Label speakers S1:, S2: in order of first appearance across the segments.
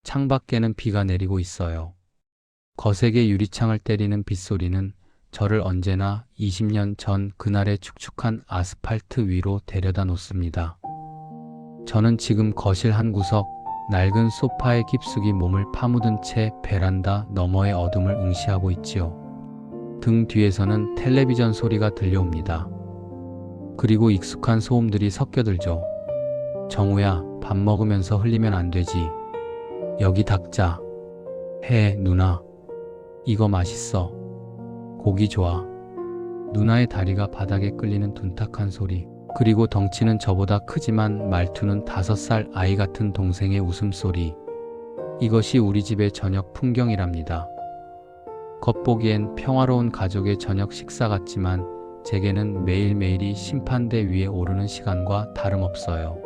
S1: 창밖에는 비가 내리고 있어요. 거세게 유리창을 때리는 빗소리는 저를 언제나 20년 전 그날의 축축한 아스팔트 위로 데려다 놓습니다. 저는 지금 거실 한 구석, 낡은 소파에 깊숙이 몸을 파묻은 채 베란다 너머의 어둠을 응시하고 있지요. 등 뒤에서는 텔레비전 소리가 들려옵니다. 그리고 익숙한 소음들이 섞여들죠. 정우야, 밥 먹으면서 흘리면 안 되지. 여기 닦자. 해, 누나. 이거 맛있어. 고기 좋아. 누나의 다리가 바닥에 끌리는 둔탁한 소리. 그리고 덩치는 저보다 크지만 말투는 5살 아이 같은 동생의 웃음소리. 이것이 우리 집의 저녁 풍경이랍니다. 겉보기엔 평화로운 가족의 저녁 식사 같지만 제게는 매일매일이 심판대 위에 오르는 시간과 다름없어요.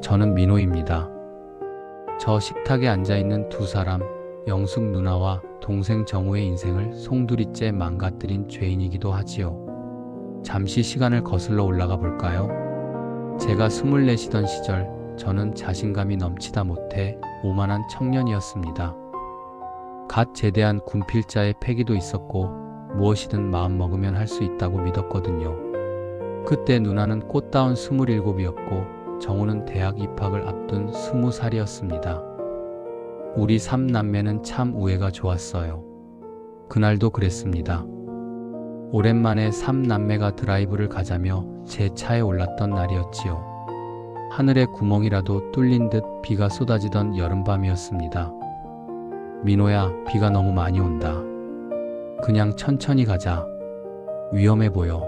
S1: 저는 민호입니다. 저 식탁에 앉아있는 두 사람, 영숙 누나와 동생 정우의 인생을 송두리째 망가뜨린 죄인이기도 하지요. 잠시 시간을 거슬러 올라가 볼까요? 제가 24시던 시절 저는 자신감이 넘치다 못해 오만한 청년이었습니다. 갓 제대한 군필자의 패기도 있었고 무엇이든 마음먹으면 할 수 있다고 믿었거든요. 그때 누나는 꽃다운 27이었고 정우는 대학 입학을 앞둔 20살이었습니다. 우리 3남매는 참 우애가 좋았어요. 그날도 그랬습니다. 오랜만에 3남매가 드라이브를 가자며 제 차에 올랐던 날이었지요. 하늘에 구멍이라도 뚫린 듯 비가 쏟아지던 여름밤이었습니다. 민호야, 비가 너무 많이 온다. 그냥 천천히 가자. 위험해 보여.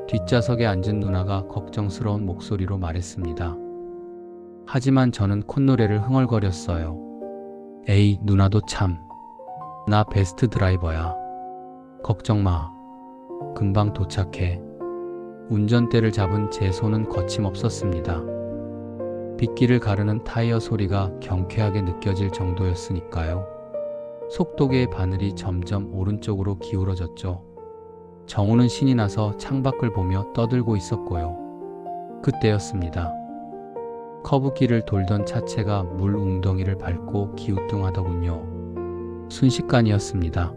S1: 뒷좌석에 앉은 누나가 걱정스러운 목소리로 말했습니다. 하지만 저는 콧노래를 흥얼거렸어요. 에이, 누나도 참. 나 베스트 드라이버야. 걱정 마. 금방 도착해. 운전대를 잡은 제 손은 거침없었습니다. 빗길을 가르는 타이어 소리가 경쾌하게 느껴질 정도였으니까요. 속도계의 바늘이 점점 오른쪽으로 기울어졌죠. 정우는 신이 나서 창밖을 보며 떠들고 있었고요. 그때였습니다. 커브길을 돌던 차체가 물 웅덩이를 밟고 기우뚱하더군요. 순식간이었습니다.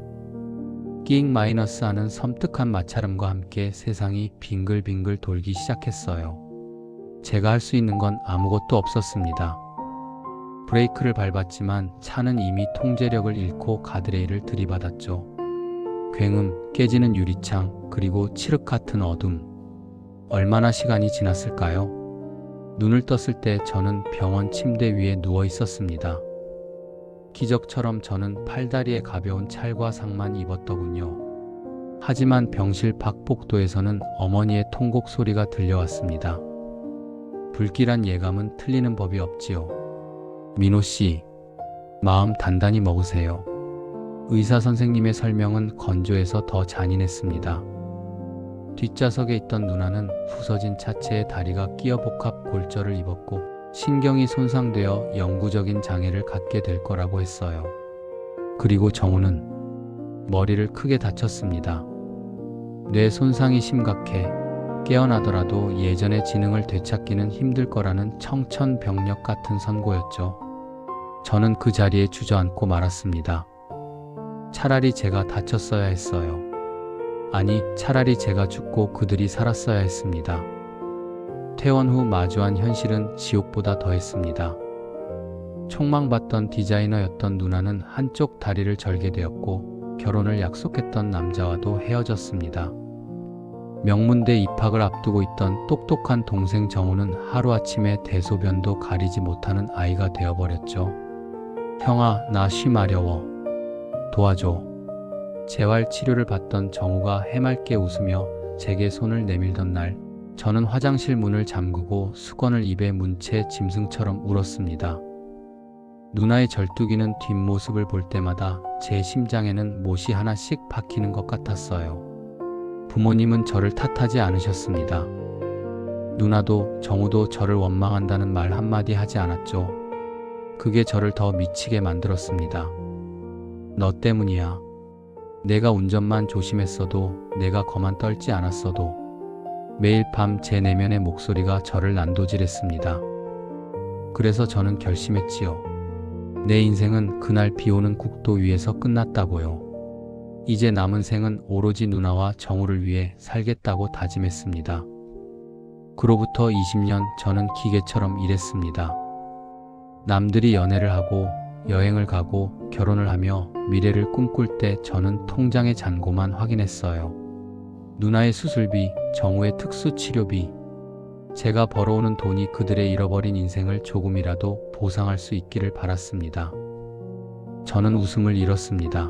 S1: 끼잉 마이너스 하는 섬뜩한 마찰음과 함께 세상이 빙글빙글 돌기 시작했어요. 제가 할 수 있는 건 아무것도 없었습니다. 브레이크를 밟았지만 차는 이미 통제력을 잃고 가드레일을 들이받았죠. 굉음, 깨지는 유리창, 그리고 칠흑 같은 어둠. 얼마나 시간이 지났을까요? 눈을 떴을 때 저는 병원 침대 위에 누워 있었습니다. 기적처럼 저는 팔다리에 가벼운 찰과상만 입었더군요. 하지만 병실 밖 복도에서는 어머니의 통곡 소리가 들려왔습니다. 불길한 예감은 틀리는 법이 없지요. 민호씨, 마음 단단히 먹으세요. 의사 선생님의 설명은 건조해서 더 잔인했습니다. 뒷좌석에 있던 누나는 부서진 차체에 다리가 끼어 복합 골절을 입었고 신경이 손상되어 영구적인 장애를 갖게 될 거라고 했어요. 그리고 정우는 머리를 크게 다쳤습니다. 뇌 손상이 심각해 깨어나더라도 예전의 지능을 되찾기는 힘들 거라는 청천벽력 같은 선고였죠. 저는 그 자리에 주저앉고 말았습니다. 차라리 제가 다쳤어야 했어요. 아니, 차라리 제가 죽고 그들이 살았어야 했습니다. 퇴원 후 마주한 현실은 지옥보다 더했습니다. 촉망받던 디자이너였던 누나는 한쪽 다리를 절게 되었고 결혼을 약속했던 남자와도 헤어졌습니다. 명문대 입학을 앞두고 있던 똑똑한 동생 정우는 하루아침에 대소변도 가리지 못하는 아이가 되어버렸죠. 형아, 나 쉬 마려워. 도와줘. 재활치료를 받던 정우가 해맑게 웃으며 제게 손을 내밀던 날, 저는 화장실 문을 잠그고 수건을 입에 문 채 짐승처럼 울었습니다. 누나의 절뚝이는 뒷모습을 볼 때마다 제 심장에는 못이 하나씩 박히는 것 같았어요. 부모님은 저를 탓하지 않으셨습니다. 누나도 정우도 저를 원망한다는 말 한마디 하지 않았죠. 그게 저를 더 미치게 만들었습니다. 너 때문이야. 내가 운전만 조심했어도, 내가 거만 떨지 않았어도 매일 밤 제 내면의 목소리가 저를 난도질했습니다. 그래서 저는 결심했지요. 내 인생은 그날 비오는 국도 위에서 끝났다고요. 이제 남은 생은 오로지 누나와 정우를 위해 살겠다고 다짐했습니다. 그로부터 20년 저는 기계처럼 일했습니다. 남들이 연애를 하고 여행을 가고 결혼을 하며 미래를 꿈꿀 때 저는 통장의 잔고만 확인했어요. 누나의 수술비, 정우의 특수 치료비, 제가 벌어오는 돈이 그들의 잃어버린 인생을 조금이라도 보상할 수 있기를 바랐습니다. 저는 웃음을 잃었습니다.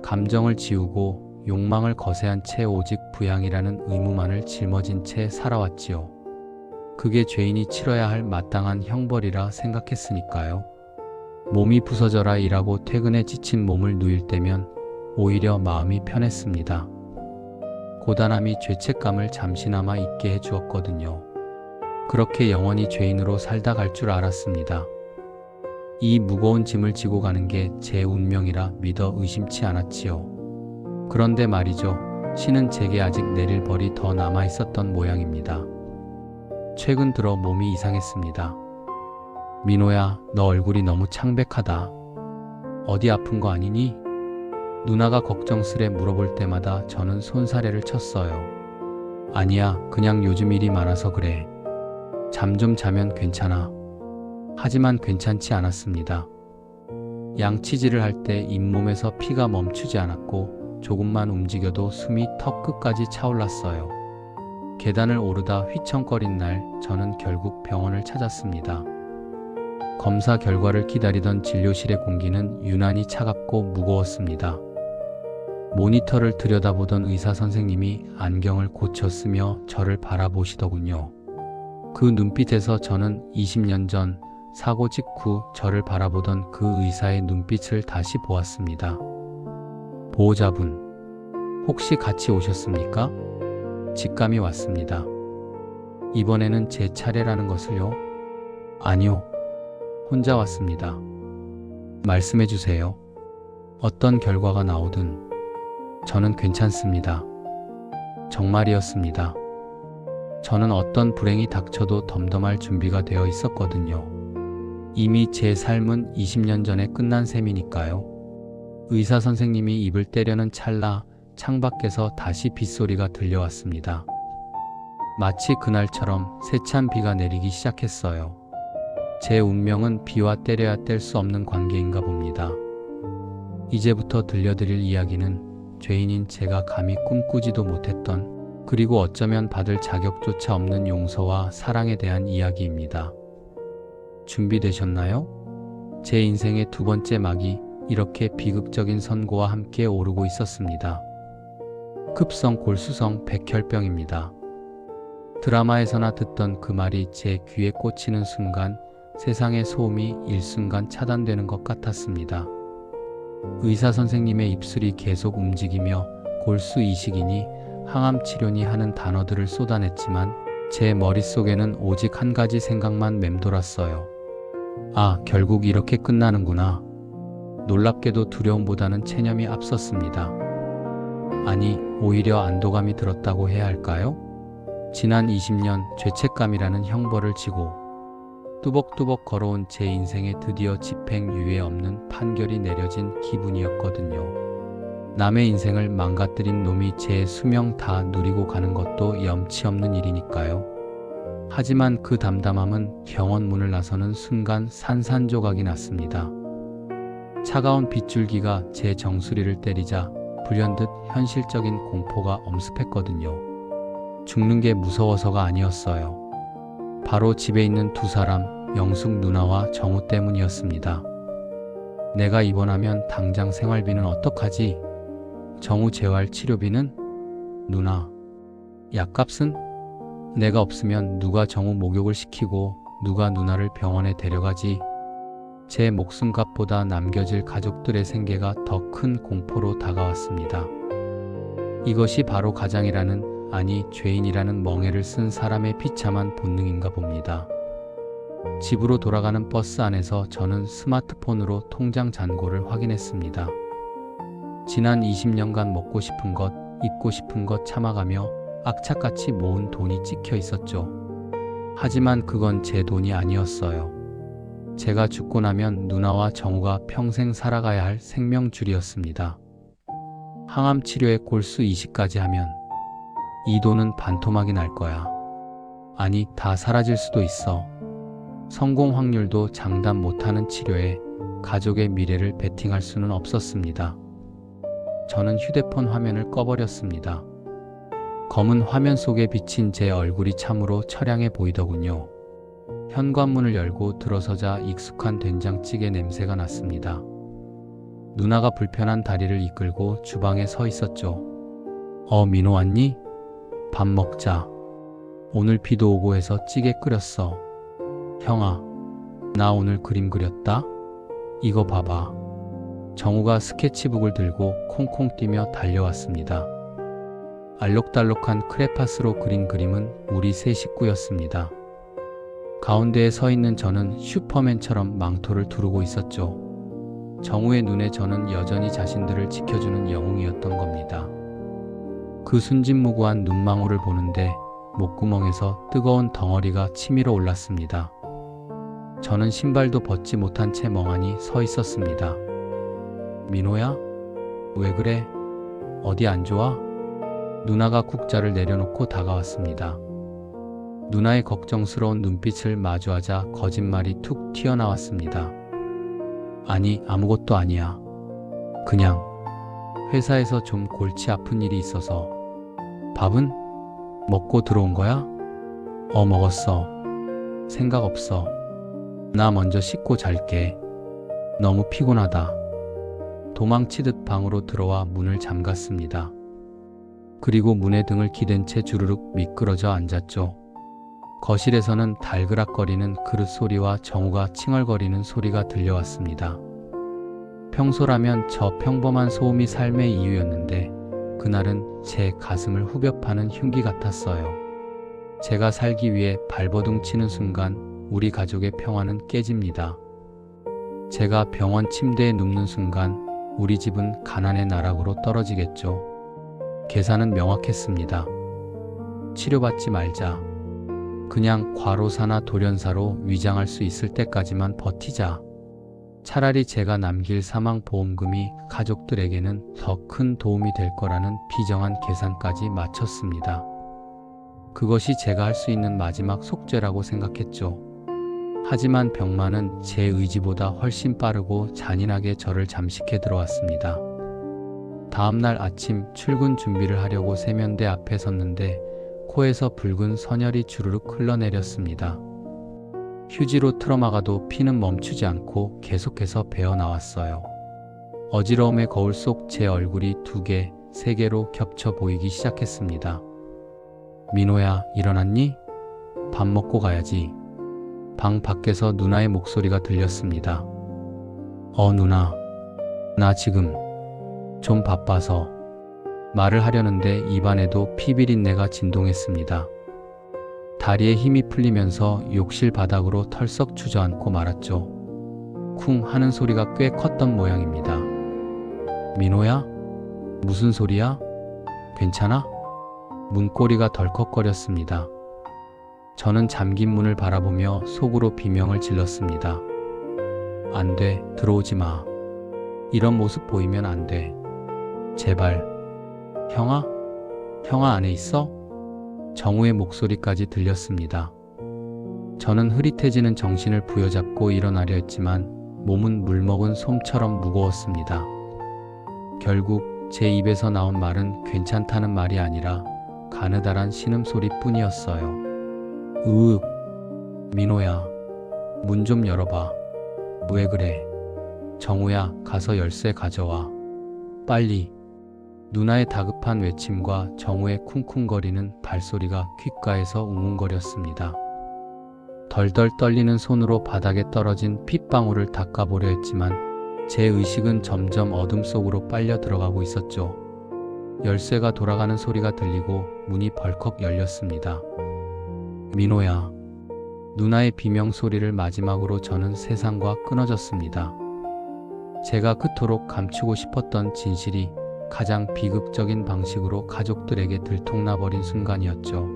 S1: 감정을 지우고 욕망을 거세한 채 오직 부양이라는 의무만을 짊어진 채 살아왔지요. 그게 죄인이 치러야 할 마땅한 형벌이라 생각했으니까요. 몸이 부서져라 일하고 퇴근에 지친 몸을 누일 때면 오히려 마음이 편했습니다. 고단함이 죄책감을 잠시나마 잊게 해주었거든요. 그렇게 영원히 죄인으로 살다 갈 줄 알았습니다. 이 무거운 짐을 지고 가는 게 제 운명이라 믿어 의심치 않았지요. 그런데 말이죠. 신은 제게 아직 내릴 벌이 더 남아 있었던 모양입니다. 최근 들어 몸이 이상했습니다. 민호야, 너 얼굴이 너무 창백하다. 어디 아픈 거 아니니? 누나가 걱정스레 물어볼 때마다 저는 손사래를 쳤어요. 아니야, 그냥 요즘 일이 많아서 그래. 잠 좀 자면 괜찮아. 하지만 괜찮지 않았습니다. 양치질을 할 때 잇몸에서 피가 멈추지 않았고 조금만 움직여도 숨이 턱 끝까지 차올랐어요. 계단을 오르다 휘청거린 날 저는 결국 병원을 찾았습니다. 검사 결과를 기다리던 진료실의 공기는 유난히 차갑고 무거웠습니다. 모니터를 들여다보던 의사 선생님이 안경을 고쳐 쓰며 저를 바라보시더군요. 그 눈빛에서 저는 20년 전 사고 직후 저를 바라보던 그 의사의 눈빛을 다시 보았습니다. 보호자분, 혹시 같이 오셨습니까? 직감이 왔습니다. 이번에는 제 차례라는 것을요? 아니요. 혼자 왔습니다. 말씀해 주세요. 어떤 결과가 나오든 저는 괜찮습니다. 정말이었습니다. 저는 어떤 불행이 닥쳐도 덤덤할 준비가 되어 있었거든요. 이미 제 삶은 20년 전에 끝난 셈이니까요. 의사 선생님이 입을 때려는 찰나 창밖에서 다시 빗소리가 들려왔습니다. 마치 그날처럼 세찬 비가 내리기 시작했어요. 제 운명은 비와 때려야 뗄 수 없는 관계인가 봅니다. 이제부터 들려드릴 이야기는 죄인인 제가 감히 꿈꾸지도 못했던, 그리고 어쩌면 받을 자격조차 없는 용서와 사랑에 대한 이야기입니다. 준비되셨나요? 제 인생의 두 번째 막이 이렇게 비극적인 선고와 함께 오르고 있었습니다. 급성 골수성 백혈병입니다. 드라마에서나 듣던 그 말이 제 귀에 꽂히는 순간 세상의 소음이 일순간 차단되는 것 같았습니다. 의사 선생님의 입술이 계속 움직이며 골수 이식이니 항암 치료니 하는 단어들을 쏟아냈지만 제 머릿속에는 오직 한 가지 생각만 맴돌았어요. 아, 결국 이렇게 끝나는구나. 놀랍게도 두려움보다는 체념이 앞섰습니다. 아니, 오히려 안도감이 들었다고 해야 할까요? 지난 20년 죄책감이라는 형벌을 지고 뚜벅뚜벅 걸어온 제 인생에 드디어 집행유예 없는 판결이 내려진 기분이었거든요. 남의 인생을 망가뜨린 놈이 제 수명 다 누리고 가는 것도 염치 없는 일이니까요. 하지만 그 담담함은 병원 문을 나서는 순간 산산조각이 났습니다. 차가운 빗줄기가 제 정수리를 때리자 불현듯 현실적인 공포가 엄습했거든요. 죽는 게 무서워서가 아니었어요. 바로 집에 있는 두 사람, 영숙 누나와 정우 때문이었습니다. 내가 입원하면 당장 생활비는 어떡하지? 정우 재활 치료비는? 누나, 약값은? 내가 없으면 누가 정우 목욕을 시키고 누가 누나를 병원에 데려가지? 제 목숨값보다 남겨질 가족들의 생계가 더 큰 공포로 다가왔습니다. 이것이 바로 가장이라는, 아니 죄인이라는 멍에를 쓴 사람의 비참한 본능인가 봅니다. 집으로 돌아가는 버스 안에서 저는 스마트폰으로 통장 잔고를 확인했습니다. 지난 20년간 먹고 싶은 것, 입고 싶은 것 참아가며 악착같이 모은 돈이 찍혀 있었죠. 하지만 그건 제 돈이 아니었어요. 제가 죽고 나면 누나와 정우가 평생 살아가야 할 생명줄이었습니다. 항암 치료에 골수 이식까지 하면 이 돈은 반토막이 날 거야. 아니, 다 사라질 수도 있어. 성공 확률도 장담 못하는 치료에 가족의 미래를 베팅할 수는 없었습니다. 저는 휴대폰 화면을 꺼버렸습니다. 검은 화면 속에 비친 제 얼굴이 참으로 처량해 보이더군요. 현관문을 열고 들어서자 익숙한 된장찌개 냄새가 났습니다. 누나가 불편한 다리를 이끌고 주방에 서 있었죠. 민호 왔니? 밥 먹자. 오늘 비도 오고 해서 찌개 끓였어. 형아, 나 오늘 그림 그렸다? 이거 봐봐. 정우가 스케치북을 들고 콩콩 뛰며 달려왔습니다. 알록달록한 크레파스로 그린 그림은 우리 세 식구였습니다. 가운데에 서 있는 저는 슈퍼맨처럼 망토를 두르고 있었죠. 정우의 눈에 저는 여전히 자신들을 지켜주는 영웅이었던 겁니다. 그 순진무구한 눈망울을 보는데 목구멍에서 뜨거운 덩어리가 치밀어 올랐습니다. 저는 신발도 벗지 못한 채 멍하니 서 있었습니다. 민호야? 왜 그래? 어디 안 좋아? 누나가 국자를 내려놓고 다가왔습니다. 누나의 걱정스러운 눈빛을 마주하자 거짓말이 툭 튀어나왔습니다. 아니, 아무것도 아니야. 그냥 회사에서 좀 골치 아픈 일이 있어서. 밥은? 먹고 들어온 거야? 먹었어. 생각 없어. 나 먼저 씻고 잘게. 너무 피곤하다. 도망치듯 방으로 들어와 문을 잠갔습니다. 그리고 문에 등을 기댄 채 주르륵 미끄러져 앉았죠. 거실에서는 달그락거리는 그릇 소리와 정우가 칭얼거리는 소리가 들려왔습니다. 평소라면 저 평범한 소음이 삶의 이유였는데 그날은 제 가슴을 후벼 파는 흉기 같았어요. 제가 살기 위해 발버둥 치는 순간 우리 가족의 평화는 깨집니다. 제가 병원 침대에 눕는 순간 우리 집은 가난의 나락으로 떨어지겠죠. 계산은 명확했습니다. 치료받지 말자. 그냥 과로사나 돌연사로 위장할 수 있을 때까지만 버티자. 차라리 제가 남길 사망보험금이 가족들에게는 더 큰 도움이 될 거라는 비정한 계산까지 마쳤습니다. 그것이 제가 할 수 있는 마지막 속죄라고 생각했죠. 하지만 병마는 제 의지보다 훨씬 빠르고 잔인하게 저를 잠식해 들어왔습니다. 다음날 아침 출근 준비를 하려고 세면대 앞에 섰는데 코에서 붉은 선혈이 주르륵 흘러내렸습니다. 휴지로 틀어막아도 피는 멈추지 않고 계속해서 배어 나왔어요. 어지러움의 거울 속 제 얼굴이 2개, 3개로 겹쳐 보이기 시작했습니다. 민호야, 일어났니? 밥 먹고 가야지. 방 밖에서 누나의 목소리가 들렸습니다. 누나. 나 지금 좀 바빠서. 말을 하려는데 입안에도 피비린내가 진동했습니다. 다리에 힘이 풀리면서 욕실 바닥으로 털썩 주저앉고 말았죠. 쿵 하는 소리가 꽤 컸던 모양입니다. 민호야? 무슨 소리야? 괜찮아? 문고리가 덜컥거렸습니다. 저는 잠긴 문을 바라보며 속으로 비명을 질렀습니다. 안 돼, 들어오지 마. 이런 모습 보이면 안 돼. 제발. 형아? 형아 안에 있어? 정우의 목소리까지 들렸습니다. 저는 흐릿해지는 정신을 부여잡고 일어나려 했지만 몸은 물먹은 솜처럼 무거웠습니다. 결국 제 입에서 나온 말은 괜찮다는 말이 아니라 가느다란 신음소리뿐이었어요. 으윽. 민호야, 문 좀 열어봐. 왜 그래? 정우야, 가서 열쇠 가져와. 빨리. 누나의 다급한 외침과 정우의 쿵쿵거리는 발소리가 귓가에서 웅웅거렸습니다. 덜덜 떨리는 손으로 바닥에 떨어진 핏방울을 닦아보려 했지만 제 의식은 점점 어둠 속으로 빨려 들어가고 있었죠. 열쇠가 돌아가는 소리가 들리고 문이 벌컥 열렸습니다. 민호야. 누나의 비명소리를 마지막으로 저는 세상과 끊어졌습니다. 제가 그토록 감추고 싶었던 진실이 가장 비극적인 방식으로 가족들에게 들통나버린 순간이었죠.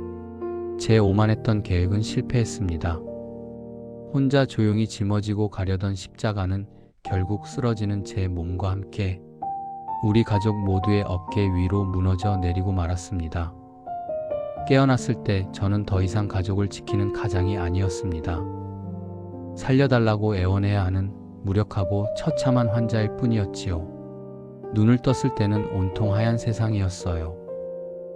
S1: 제 오만했던 계획은 실패했습니다. 혼자 조용히 짊어지고 가려던 십자가는 결국 쓰러지는 제 몸과 함께 우리 가족 모두의 어깨 위로 무너져 내리고 말았습니다. 깨어났을 때 저는 더 이상 가족을 지키는 가장이 아니었습니다. 살려달라고 애원해야 하는 무력하고 처참한 환자일 뿐이었지요. 눈을 떴을 때는 온통 하얀 세상이었어요.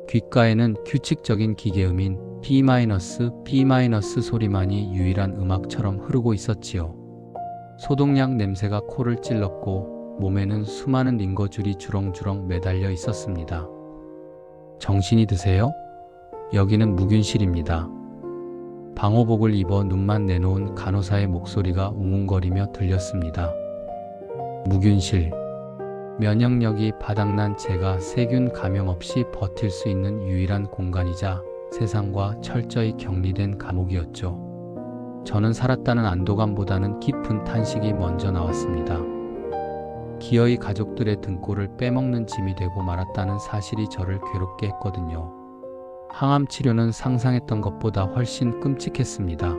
S1: 귓가에는 규칙적인 기계음인 B-B- 소리만이 유일한 음악처럼 흐르고 있었지요. 소독약 냄새가 코를 찔렀고 몸에는 수많은 링거줄이 주렁주렁 매달려 있었습니다. 정신이 드세요? 여기는 무균실입니다. 방호복을 입어 눈만 내놓은 간호사의 목소리가 웅웅거리며 들렸습니다. 무균실. 면역력이 바닥난 제가 세균 감염 없이 버틸 수 있는 유일한 공간이자 세상과 철저히 격리된 감옥이었죠. 저는 살았다는 안도감보다는 깊은 탄식이 먼저 나왔습니다. 기어이 가족들의 등골을 빼먹는 짐이 되고 말았다는 사실이 저를 괴롭게 했거든요. 항암 치료는 상상했던 것보다 훨씬 끔찍했습니다.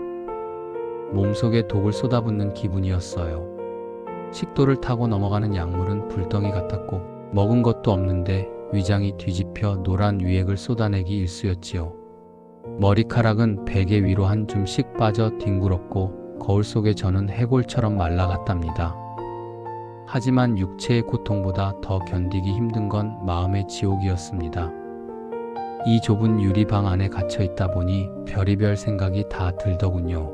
S1: 몸속에 독을 쏟아붓는 기분이었어요. 식도를 타고 넘어가는 약물은 불덩이 같았고 먹은 것도 없는데 위장이 뒤집혀 노란 유액을 쏟아내기 일쑤였지요. 머리카락은 베개 위로 한 줌씩 빠져 뒹굴었고 거울 속에 저는 해골처럼 말라갔답니다. 하지만 육체의 고통보다 더 견디기 힘든 건 마음의 지옥이었습니다. 이 좁은 유리방 안에 갇혀 있다 보니 별의별 생각이 다 들더군요.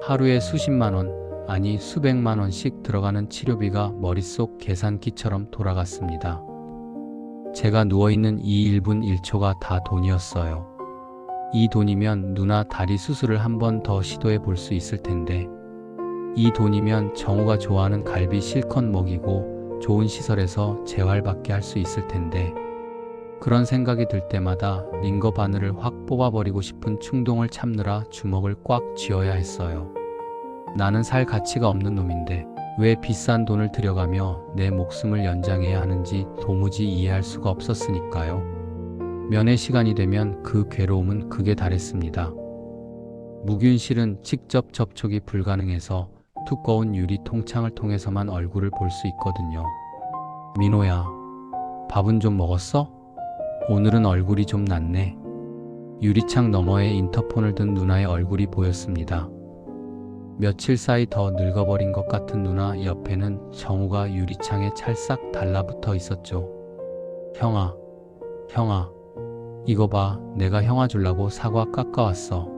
S1: 하루에 수십만 원, 아니 수백만 원씩 들어가는 치료비가 머릿속 계산기처럼 돌아갔습니다. 제가 누워있는 이 1분 1초가 다 돈이었어요. 이 돈이면 누나 다리 수술을 한 번 더 시도해 볼 수 있을 텐데, 이 돈이면 정우가 좋아하는 갈비 실컷 먹이고 좋은 시설에서 재활받게 할 수 있을 텐데, 그런 생각이 들 때마다 링거 바늘을 확 뽑아버리고 싶은 충동을 참느라 주먹을 꽉 쥐어야 했어요. 나는 살 가치가 없는 놈인데 왜 비싼 돈을 들여가며 내 목숨을 연장해야 하는지 도무지 이해할 수가 없었으니까요. 면회 시간이 되면 그 괴로움은 극에 달했습니다. 무균실은 직접 접촉이 불가능해서 두꺼운 유리 통창을 통해서만 얼굴을 볼 수 있거든요. 민호야, 밥은 좀 먹었어? 오늘은 얼굴이 좀 낫네. 유리창 너머에 인터폰을 든 누나의 얼굴이 보였습니다. 며칠 사이 더 늙어버린 것 같은 누나 옆에는 정우가 유리창에 찰싹 달라붙어 있었죠. 형아, 이거 봐, 내가 형아 주려고 사과 깎아왔어.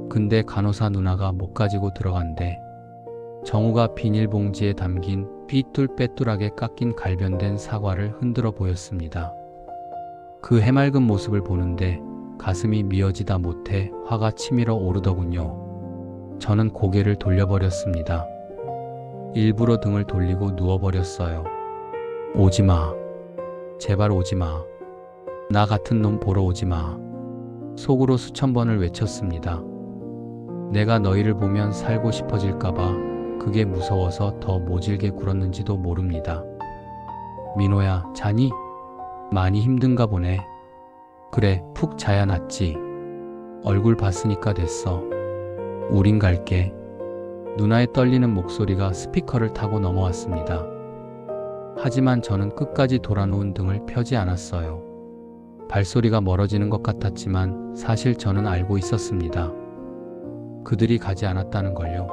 S1: 근데 간호사 누나가 못 가지고 들어간대. 정우가 비닐봉지에 담긴 삐뚤빼뚤하게 깎인 갈변된 사과를 흔들어 보였습니다. 그 해맑은 모습을 보는데 가슴이 미어지다 못해 화가 치밀어 오르더군요. 저는 고개를 돌려버렸습니다. 일부러 등을 돌리고 누워버렸어요. 오지마. 제발 오지마. 나 같은 놈 보러 오지마. 속으로 수천 번을 외쳤습니다. 내가 너희를 보면 살고 싶어질까봐 그게 무서워서 더 모질게 굴었는지도 모릅니다. 민호야, 자니? 많이 힘든가 보네. 그래, 푹 자야 낫지. 얼굴 봤으니까 됐어. 우린 갈게. 누나의 떨리는 목소리가 스피커를 타고 넘어왔습니다. 하지만 저는 끝까지 돌아놓은 등을 펴지 않았어요. 발소리가 멀어지는 것 같았지만 사실 저는 알고 있었습니다. 그들이 가지 않았다는 걸요.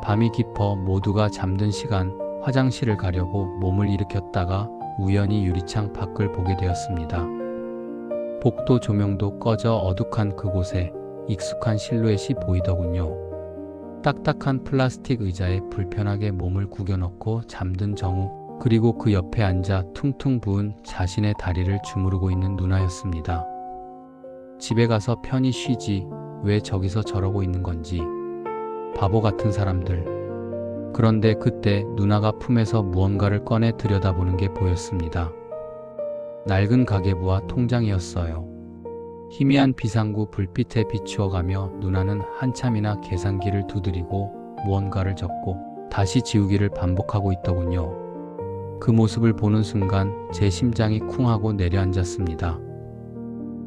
S1: 밤이 깊어 모두가 잠든 시간 화장실을 가려고 몸을 일으켰다가 우연히 유리창 밖을 보게 되었습니다. 복도 조명도 꺼져 어둑한 그곳에 익숙한 실루엣이 보이더군요. 딱딱한 플라스틱 의자에 불편하게 몸을 구겨넣고 잠든 정우, 그리고 그 옆에 앉아 퉁퉁 부은 자신의 다리를 주무르고 있는 누나였습니다. 집에 가서 편히 쉬지 왜 저기서 저러고 있는 건지. 바보 같은 사람들. 그런데 그때 누나가 품에서 무언가를 꺼내 들여다보는 게 보였습니다. 낡은 가계부와 통장이었어요. 희미한 비상구 불빛에 비추어가며 누나는 한참이나 계산기를 두드리고 무언가를 적고 다시 지우기를 반복하고 있더군요. 그 모습을 보는 순간 제 심장이 쿵하고 내려앉았습니다.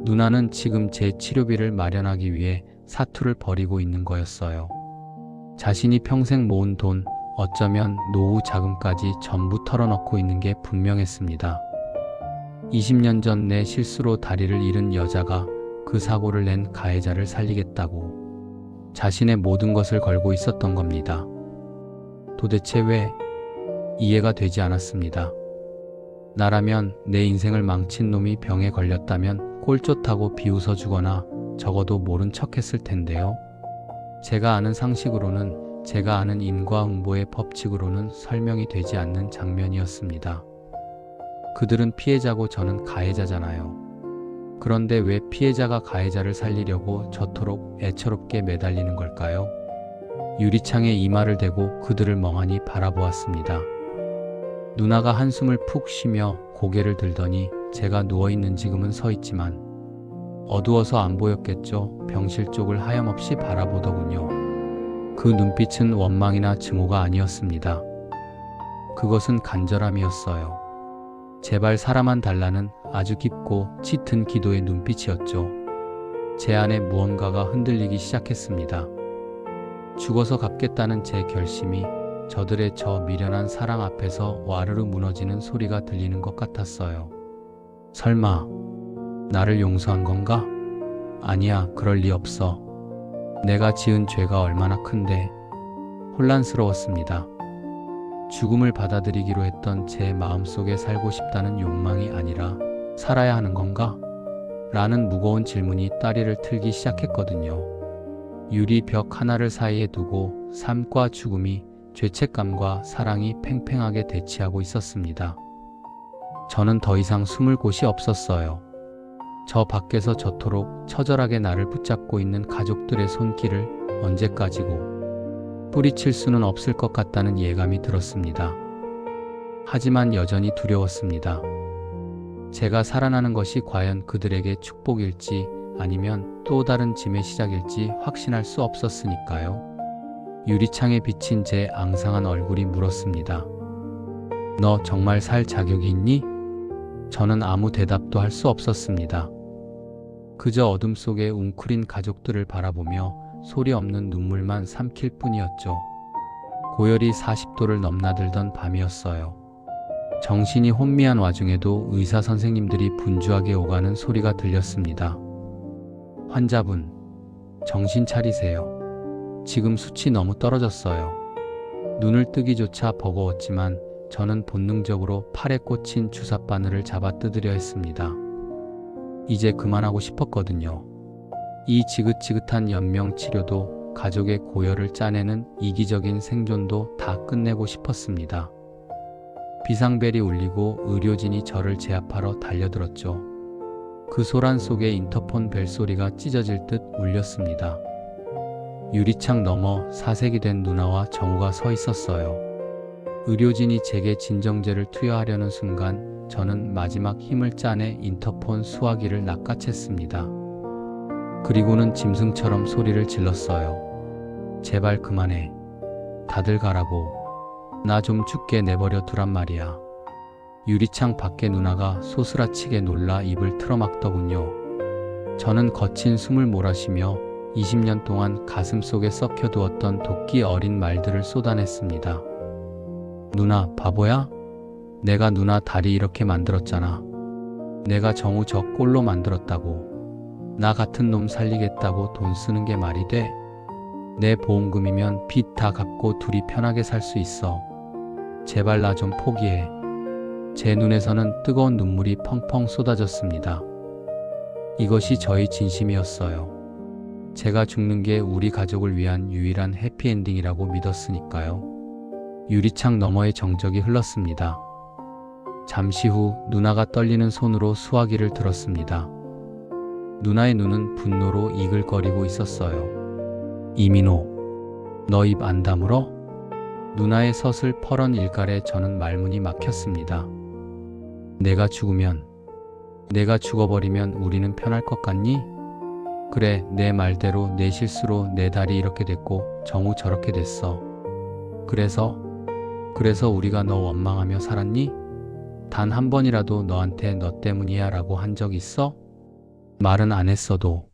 S1: 누나는 지금 제 치료비를 마련하기 위해 사투를 벌이고 있는 거였어요. 자신이 평생 모은 돈, 어쩌면 노후 자금까지 전부 털어넣고 있는 게 분명했습니다. 20년 전 내 실수로 다리를 잃은 여자가 그 사고를 낸 가해자를 살리겠다고 자신의 모든 것을 걸고 있었던 겁니다. 도대체 왜? 이해가 되지 않았습니다. 나라면 내 인생을 망친 놈이 병에 걸렸다면 꼴쫓하고 비웃어주거나 적어도 모른 척 했을 텐데요. 제가 아는 상식으로는, 제가 아는 인과응보의 법칙으로는 설명이 되지 않는 장면이었습니다. 그들은 피해자고 저는 가해자잖아요. 그런데 왜 피해자가 가해자를 살리려고 저토록 애처롭게 매달리는 걸까요? 유리창에 이마를 대고 그들을 멍하니 바라보았습니다. 누나가 한숨을 푹 쉬며 고개를 들더니 제가 누워있는 지금은 서있지만 어두워서 안 보였겠죠. 병실 쪽을 하염없이 바라보더군요. 그 눈빛은 원망이나 증오가 아니었습니다. 그것은 간절함이었어요. 제발 살아만 달라는 아주 깊고 짙은 기도의 눈빛이었죠. 제 안에 무언가가 흔들리기 시작했습니다. 죽어서 갚겠다는 제 결심이 저들의 저 미련한 사랑 앞에서 와르르 무너지는 소리가 들리는 것 같았어요. 설마 나를 용서한 건가? 아니야, 그럴 리 없어. 내가 지은 죄가 얼마나 큰데. 혼란스러웠습니다. 죽음을 받아들이기로 했던 제 마음속에 살고 싶다는 욕망이 아니라 살아야 하는 건가? 라는 무거운 질문이 다리를 틀기 시작했거든요. 유리 벽 하나를 사이에 두고 삶과 죽음이 죄책감과 사랑이 팽팽하게 대치하고 있었습니다. 저는 더 이상 숨을 곳이 없었어요. 저 밖에서 저토록 처절하게 나를 붙잡고 있는 가족들의 손길을 언제까지고 뿌리칠 수는 없을 것 같다는 예감이 들었습니다. 하지만 여전히 두려웠습니다. 제가 살아나는 것이 과연 그들에게 축복일지 아니면 또 다른 짐의 시작일지 확신할 수 없었으니까요. 유리창에 비친 제 앙상한 얼굴이 물었습니다. 너 정말 살 자격이 있니? 저는 아무 대답도 할 수 없었습니다. 그저 어둠 속에 웅크린 가족들을 바라보며 소리 없는 눈물만 삼킬 뿐이었죠. 고열이 40도를 넘나들던 밤이었어요. 정신이 혼미한 와중에도 의사 선생님들이 분주하게 오가는 소리가 들렸습니다. 환자분, 정신 차리세요. 지금 수치 너무 떨어졌어요. 눈을 뜨기조차 버거웠지만 저는 본능적으로 팔에 꽂힌 주사바늘을 잡아 뜯으려 했습니다. 이제 그만하고 싶었거든요. 이 지긋지긋한 연명 치료도 가족의 고열을 짜내는 이기적인 생존도 다 끝내고 싶었습니다. 비상벨이 울리고 의료진이 저를 제압하러 달려들었죠. 그 소란 속에 인터폰 벨소리가 찢어질 듯 울렸습니다. 유리창 너머 사색이 된 누나와 정우가 서 있었어요. 의료진이 제게 진정제를 투여하려는 순간 저는 마지막 힘을 짜내 인터폰 수화기를 낚아챘습니다. 그리고는 짐승처럼 소리를 질렀어요. 제발 그만해. 다들 가라고. 나 좀 죽게 내버려 두란 말이야. 유리창 밖에 누나가 소스라치게 놀라 입을 틀어막더군요. 저는 거친 숨을 몰아쉬며 20년 동안 가슴속에 썩혀두었던 도끼 어린 말들을 쏟아냈습니다. 누나 바보야? 내가 누나 다리 이렇게 만들었잖아. 내가 정우 저 꼴로 만들었다고. 나 같은 놈 살리겠다고 돈 쓰는 게 말이 돼? 내 보험금이면 빚 다 갚고 둘이 편하게 살 수 있어. 제발 나 좀 포기해. 제 눈에서는 뜨거운 눈물이 펑펑 쏟아졌습니다. 이것이 저의 진심이었어요. 제가 죽는 게 우리 가족을 위한 유일한 해피엔딩이라고 믿었으니까요. 유리창 너머의 정적이 흘렀습니다. 잠시 후 누나가 떨리는 손으로 수화기를 들었습니다. 누나의 눈은 분노로 이글거리고 있었어요. 이민호, 너 입 안 다물어? 누나의 서슬퍼런 일갈에 저는 말문이 막혔습니다. 내가 죽으면, 내가 죽어버리면 우리는 편할 것 같니? 그래, 내 말대로 내 실수로 내 다리 이렇게 됐고 정우 저렇게 됐어. 그래서 우리가 너 원망하며 살았니? 단 한 번이라도 너한테 너 때문이야 라고 한 적 있어? 말은 안 했어도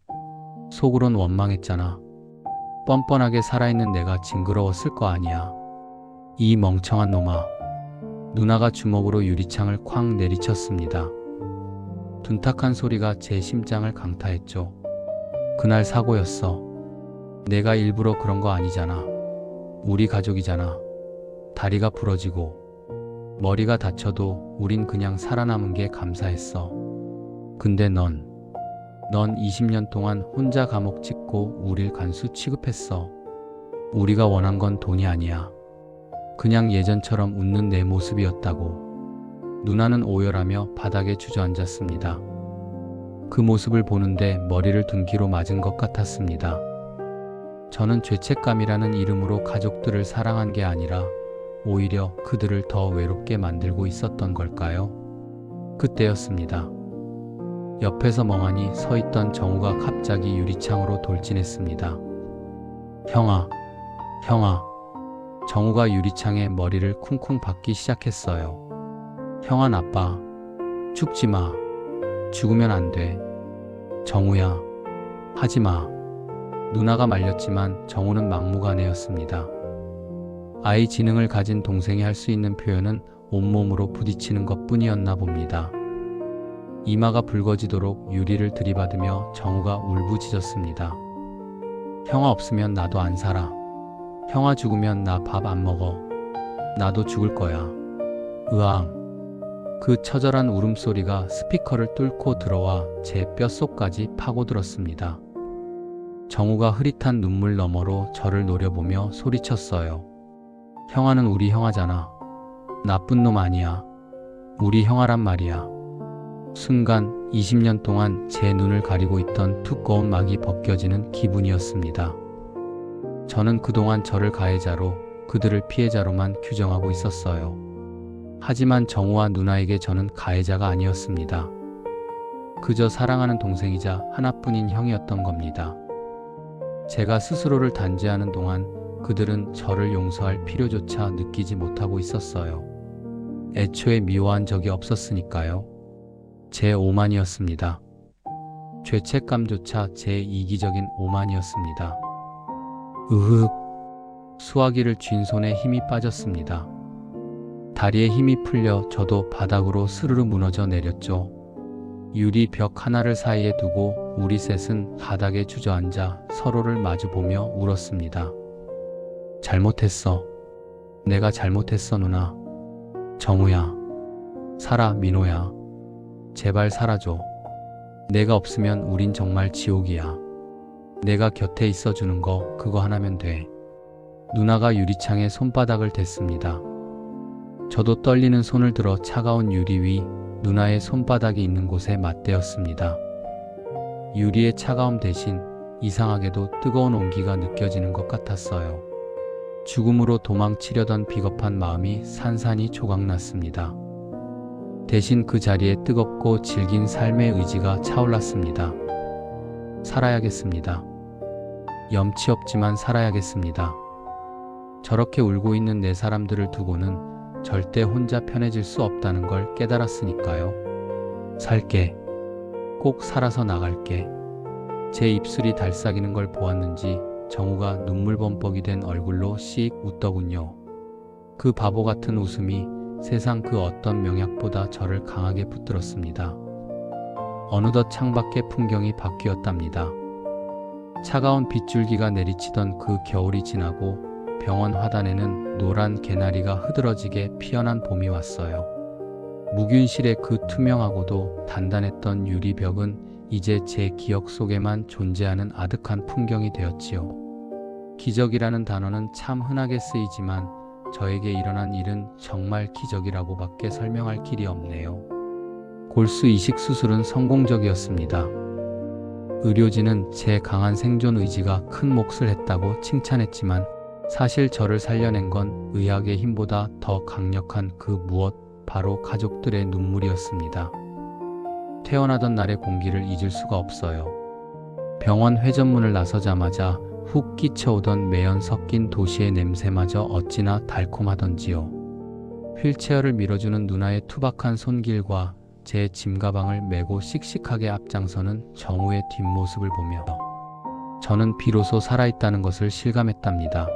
S1: 속으론 원망했잖아. 뻔뻔하게 살아있는 내가 징그러웠을 거 아니야. 이 멍청한 놈아. 누나가 주먹으로 유리창을 쾅 내리쳤습니다. 둔탁한 소리가 제 심장을 강타했죠. 그날 사고였어. 내가 일부러 그런 거 아니잖아. 우리 가족이잖아. 다리가 부러지고 머리가 다쳐도 우린 그냥 살아남은 게 감사했어. 근데 넌 20년 동안 혼자 감옥 찍고 우릴 간수 취급했어. 우리가 원한 건 돈이 아니야. 그냥 예전처럼 웃는 내 모습이었다고. 누나는 오열하며 바닥에 주저앉았습니다. 그 모습을 보는데 머리를 둔기로 맞은 것 같았습니다. 저는 죄책감이라는 이름으로 가족들을 사랑한 게 아니라 오히려 그들을 더 외롭게 만들고 있었던 걸까요? 그때였습니다. 옆에서 멍하니 서 있던 정우가 갑자기 유리창으로 돌진했습니다. 형아. 정우가 유리창에 머리를 쿵쿵 박기 시작했어요. 형아 나빠. 죽지 마. 죽으면 안 돼. 정우야. 하지 마. 누나가 말렸지만 정우는 막무가내였습니다. 아이 지능을 가진 동생이 할 수 있는 표현은 온몸으로 부딪히는 것뿐이었나 봅니다. 이마가 붉어지도록 유리를 들이받으며 정우가 울부짖었습니다. 형아 없으면 나도 안 살아. 형아 죽으면 나 밥 안 먹어. 나도 죽을 거야. 으앙. 그 처절한 울음소리가 스피커를 뚫고 들어와 제 뼛속까지 파고들었습니다. 정우가 흐릿한 눈물 너머로 저를 노려보며 소리쳤어요. 형아는 우리 형아잖아. 나쁜 놈 아니야. 우리 형아란 말이야. 순간 20년 동안 제 눈을 가리고 있던 두꺼운 막이 벗겨지는 기분이었습니다. 저는 그동안 저를 가해자로 그들을 피해자로만 규정하고 있었어요. 하지만 정우와 누나에게 저는 가해자가 아니었습니다. 그저 사랑하는 동생이자 하나뿐인 형이었던 겁니다. 제가 스스로를 단죄하는 동안 그들은 저를 용서할 필요조차 느끼지 못하고 있었어요. 애초에 미워한 적이 없었으니까요. 제 오만이었습니다. 죄책감조차 제 이기적인 오만이었습니다. 으흑. 수화기를 쥔 손에 힘이 빠졌습니다. 다리에 힘이 풀려 저도 바닥으로 스르르 무너져 내렸죠. 유리 벽 하나를 사이에 두고 우리 셋은 바닥에 주저앉아 서로를 마주보며 울었습니다. 잘못했어. 내가 잘못했어 누나. 정우야. 살아 민호야. 제발 살아줘. 내가 없으면 우린 정말 지옥이야. 내가 곁에 있어주는 거 그거 하나면 돼. 누나가 유리창에 손바닥을 댔습니다. 저도 떨리는 손을 들어 차가운 유리 위 누나의 손바닥이 있는 곳에 맞대었습니다. 유리의 차가움 대신 이상하게도 뜨거운 온기가 느껴지는 것 같았어요. 죽음으로 도망치려던 비겁한 마음이 산산이 조각났습니다. 대신 그 자리에 뜨겁고 질긴 삶의 의지가 차올랐습니다. 살아야겠습니다. 염치 없지만 살아야겠습니다. 저렇게 울고 있는 내 사람들을 두고는 절대 혼자 편해질 수 없다는 걸 깨달았으니까요. 살게. 꼭 살아서 나갈게. 제 입술이 달싹이는 걸 보았는지 정우가 눈물 범벅이 된 얼굴로 씩 웃더군요. 그 바보 같은 웃음이 세상 그 어떤 명약보다 저를 강하게 붙들었습니다. 어느덧 창밖의 풍경이 바뀌었답니다. 차가운 빗줄기가 내리치던 그 겨울이 지나고 병원 화단에는 노란 개나리가 흐드러지게 피어난 봄이 왔어요. 무균실의 그 투명하고도 단단했던 유리벽은 이제 제 기억 속에만 존재하는 아득한 풍경이 되었지요. 기적이라는 단어는 참 흔하게 쓰이지만 저에게 일어난 일은 정말 기적이라고밖에 설명할 길이 없네요. 골수 이식 수술은 성공적이었습니다. 의료진은 제 강한 생존 의지가 큰 몫을 했다고 칭찬했지만 사실 저를 살려낸 건 의학의 힘보다 더 강력한 그 무엇, 바로 가족들의 눈물이었습니다. 태어나던 날의 공기를 잊을 수가 없어요. 병원 회전문을 나서자마자 훅 끼쳐오던 매연 섞인 도시의 냄새마저 어찌나 달콤하던지요. 휠체어를 밀어주는 누나의 투박한 손길과 제 짐가방을 메고 씩씩하게 앞장서는 정우의 뒷모습을 보며 저는 비로소 살아있다는 것을 실감했답니다.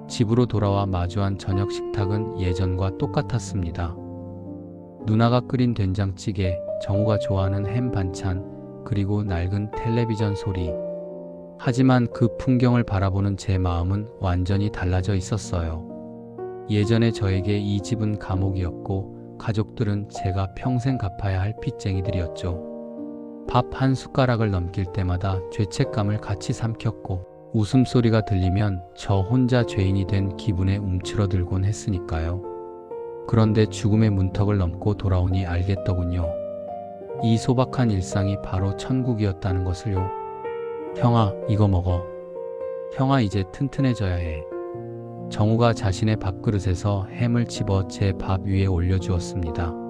S1: 집으로 돌아와 마주한 저녁 식탁은 예전과 똑같았습니다. 누나가 끓인 된장찌개, 정우가 좋아하는 햄 반찬, 그리고 낡은 텔레비전 소리. 하지만 그 풍경을 바라보는 제 마음은 완전히 달라져 있었어요. 예전에 저에게 이 집은 감옥이었고 가족들은 제가 평생 갚아야 할 빚쟁이들이었죠. 밥 한 숟가락을 넘길 때마다 죄책감을 같이 삼켰고 웃음소리가 들리면 저 혼자 죄인이 된 기분에 움츠러들곤 했으니까요. 그런데 죽음의 문턱을 넘고 돌아오니 알겠더군요. 이 소박한 일상이 바로 천국이었다는 것을요. 형아, 이거 먹어. 형아, 이제 튼튼해져야 해. 정우가 자신의 밥그릇에서 햄을 집어 제 밥 위에 올려주었습니다.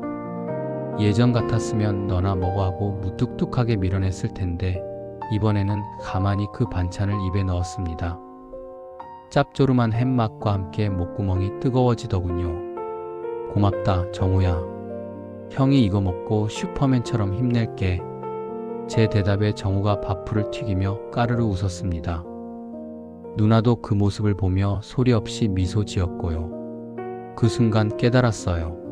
S1: 예전 같았으면 너나 먹어 하고 무뚝뚝하게 밀어냈을 텐데 이번에는 가만히 그 반찬을 입에 넣었습니다. 짭조름한 햄맛과 함께 목구멍이 뜨거워지더군요. 고맙다, 정우야. 형이 이거 먹고 슈퍼맨처럼 힘낼게. 제 대답에 정우가 밥풀을 튀기며 까르르 웃었습니다. 누나도 그 모습을 보며 소리 없이 미소 지었고요. 그 순간 깨달았어요.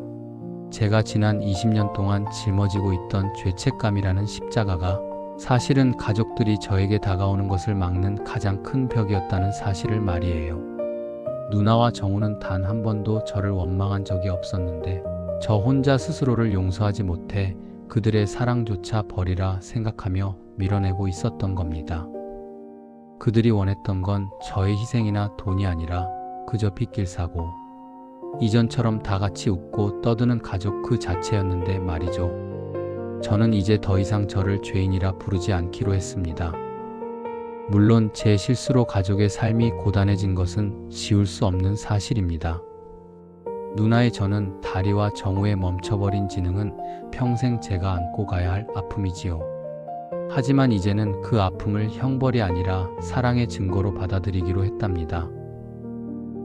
S1: 제가 지난 20년 동안 짊어지고 있던 죄책감이라는 십자가가 사실은 가족들이 저에게 다가오는 것을 막는 가장 큰 벽이었다는 사실을 말이에요. 누나와 정우는 단 한 번도 저를 원망한 적이 없었는데 저 혼자 스스로를 용서하지 못해 그들의 사랑조차 버리라 생각하며 밀어내고 있었던 겁니다. 그들이 원했던 건 저의 희생이나 돈이 아니라 그저 빗길 사고, 이전처럼 다 같이 웃고 떠드는 가족 그 자체였는데 말이죠. 저는 이제 더 이상 저를 죄인이라 부르지 않기로 했습니다. 물론 제 실수로 가족의 삶이 고단해진 것은 지울 수 없는 사실입니다. 누나의 저는 다리와 정우의 멈춰버린 지능은 평생 제가 안고 가야 할 아픔이지요. 하지만 이제는 그 아픔을 형벌이 아니라 사랑의 증거로 받아들이기로 했답니다.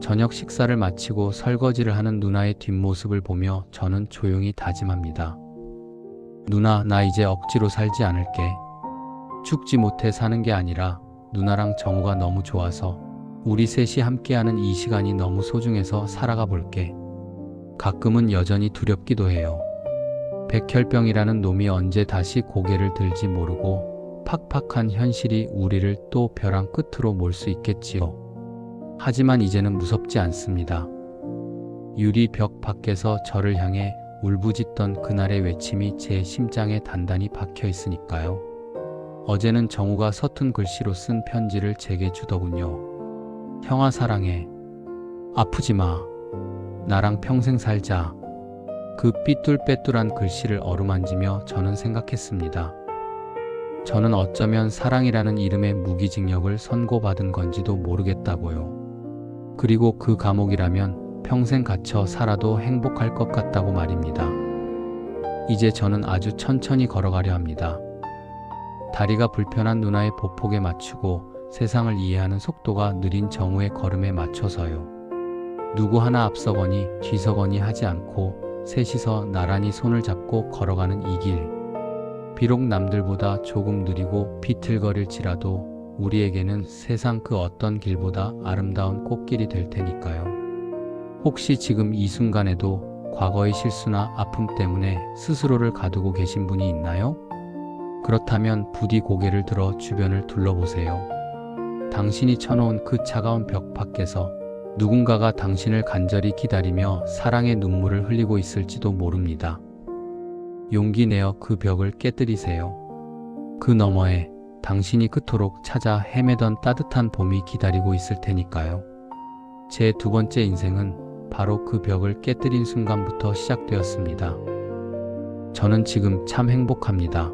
S1: 저녁 식사를 마치고 설거지를 하는 누나의 뒷모습을 보며 저는 조용히 다짐합니다. 누나, 나 이제 억지로 살지 않을게. 죽지 못해 사는 게 아니라 누나랑 정우가 너무 좋아서 우리 셋이 함께하는 이 시간이 너무 소중해서 살아가 볼게. 가끔은 여전히 두렵기도 해요. 백혈병이라는 놈이 언제 다시 고개를 들지 모르고 팍팍한 현실이 우리를 또 벼랑 끝으로 몰 수 있겠지요. 하지만 이제는 무섭지 않습니다. 유리 벽 밖에서 저를 향해 울부짖던 그날의 외침이 제 심장에 단단히 박혀 있으니까요. 어제는 정우가 서툰 글씨로 쓴 편지를 제게 주더군요. 형아, 사랑해. 아프지 마. 나랑 평생 살자. 그 삐뚤빼뚤한 글씨를 어루만지며 저는 생각했습니다. 저는 어쩌면 사랑이라는 이름의 무기징역을 선고받은 건지도 모르겠다고요. 그리고 그 감옥이라면 평생 갇혀 살아도 행복할 것 같다고 말입니다. 이제 저는 아주 천천히 걸어가려 합니다. 다리가 불편한 누나의 보폭에 맞추고 세상을 이해하는 속도가 느린 정우의 걸음에 맞춰서요. 누구 하나 앞서거니 뒤서거니 하지 않고 셋이서 나란히 손을 잡고 걸어가는 이 길. 비록 남들보다 조금 느리고 비틀거릴지라도 우리에게는 세상 그 어떤 길보다 아름다운 꽃길이 될 테니까요. 혹시 지금 이 순간에도 과거의 실수나 아픔 때문에 스스로를 가두고 계신 분이 있나요? 그렇다면 부디 고개를 들어 주변을 둘러보세요. 당신이 쳐놓은 그 차가운 벽 밖에서 누군가가 당신을 간절히 기다리며 사랑의 눈물을 흘리고 있을지도 모릅니다. 용기 내어 그 벽을 깨뜨리세요. 그 너머에 당신이 그토록 찾아 헤매던 따뜻한 봄이 기다리고 있을 테니까요. 제 두 번째 인생은 바로 그 벽을 깨뜨린 순간부터 시작되었습니다. 저는 지금 참 행복합니다.